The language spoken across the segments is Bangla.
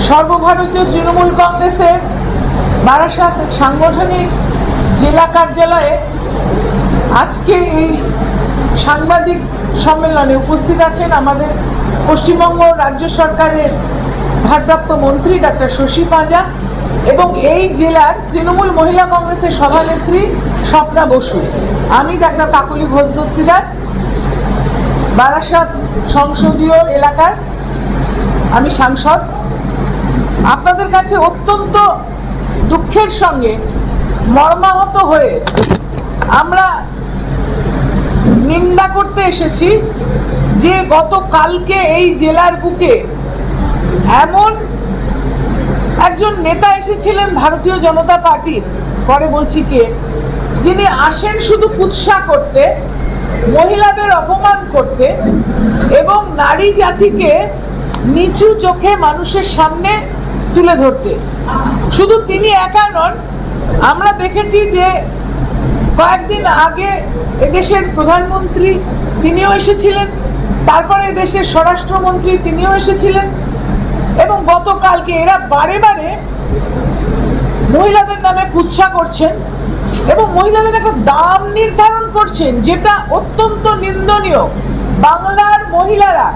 সর্বভারতীয় তৃণমূল কংগ্রেসের বারাসাত সাংগঠনিক জেলা কার্যালয়ে আজকে এই সাংবাদিক সম্মেলনে উপস্থিত আছেন আমাদের পশ্চিমবঙ্গ রাজ্য সরকারের ভারপ্রাপ্ত মন্ত্রী ডক্টর শশী পাঁজা এবং এই জেলার তৃণমূল মহিলা কংগ্রেসের সভানেত্রী স্বপ্না বসু। আমি ডাক্তার কাকলি ঘোষ দস্তিদার, বারাসাত সংসদীয় এলাকার আমি সাংসদ। আপনাদের কাছে অত্যন্ত দুঃখের সঙ্গে মর্মাহত হয়ে আমরা নিন্দা করতে এসেছি যে গতকালকে এই জেলার বুকে এমন একজন নেতা এসেছিলেন ভারতীয় জনতা পার্টির, পরে বলছি কে, যিনি আসেন শুধু কুৎসা করতে, মহিলাদের অপমান করতে এবং নারী জাতিকে নিচু চোখে মানুষের সামনে তুলে ধরতে। শুধু তিনি একা নন, আমরা দেখেছি যে কয়েকদিন আগে এদেশের প্রধানমন্ত্রী তিনিও এসেছিলেন, তারপরে এদেশের স্বরাষ্ট্রমন্ত্রী তিনিও এসেছিলেন এবং গতকালকে এরা বারে বারে মহিলাদের নামে কুৎসা করছেন এবং মহিলাদের একটা দাম নির্ধারণ করছেন, যেটা অত্যন্ত নিন্দনীয়। বাংলার মহিলারা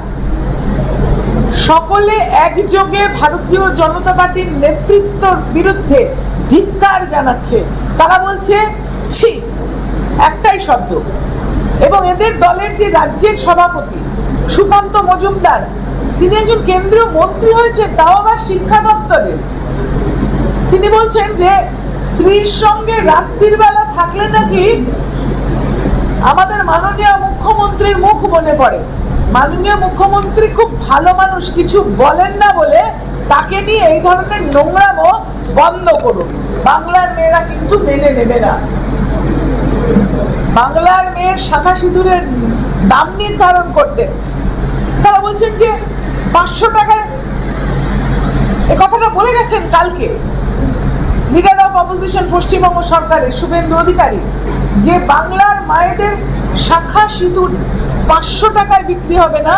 সকলে একযোগে ভারতীয় জনতা পার্টির নেতৃত্বের বিরুদ্ধে ধিক্কার জানাচ্ছে। তারা বলছে ছি, একটাই শব্দ। এবং এদের দলের যে রাজ্যের সভাপতি সুকান্ত মজুমদার, তিনি একজন কেন্দ্রীয় মন্ত্রী হয়েছেন, তাও আবার শিক্ষা দপ্তরে। তিনি বলছেন যে স্ত্রীর সঙ্গে রাত্রির বেলা থাকলে নাকি আমাদের মাননীয় মুখ্যমন্ত্রীর মুখ মনে পড়ে। মাননীয় মুখ্যমন্ত্রী খুব ভালো মানুষ, কিছু বলেন না বলে তাকে নিয়ে এই ধরনের নোংরামো বন্ধ করুন। বাংলার মেয়েরা কিন্তু মেনে নেবে না। বাংলার মেয়ের শাখা সিঁদুরের দাম নির্ধারণ করতে তারা বলছেন যে 500 টাকায়, এ কথাটা বলে গেছেন কালকে লিডার অফ অপোজিশন পশ্চিমবঙ্গ সরকারের শুভেন্দু অধিকারী, যে বাংলার মায়েদের শাখা সিঁদুর 500 টাকায় বিক্রি হবে না,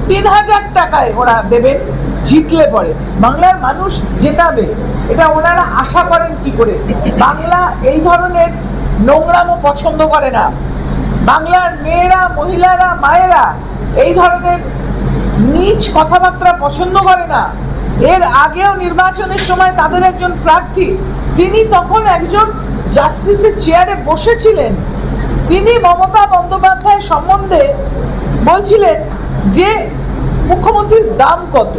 3000 টাকায় ওরা দেবেন জিতলে পরে। বাংলার মানুষ জেতাবে, এটা ওনারা আশা করেন কি করে? বাংলা এই ধরনের নোংরামো পছন্দ করে না। বাংলার মেয়েরা, মহিলারা, মায়েরা এই ধরনের নীচ কথাবার্তা পছন্দ করে না। এর আগেও নির্বাচনের সময় তাদের একজন প্রার্থী, তিনি তখন একজন জাস্টিসের চেয়ারে বসেছিলেন, তিনি মমতা বন্দ্যোপাধ্যায় সম্বন্ধে বলছিলেন যে মুখ্যমন্ত্রীর দাম কত।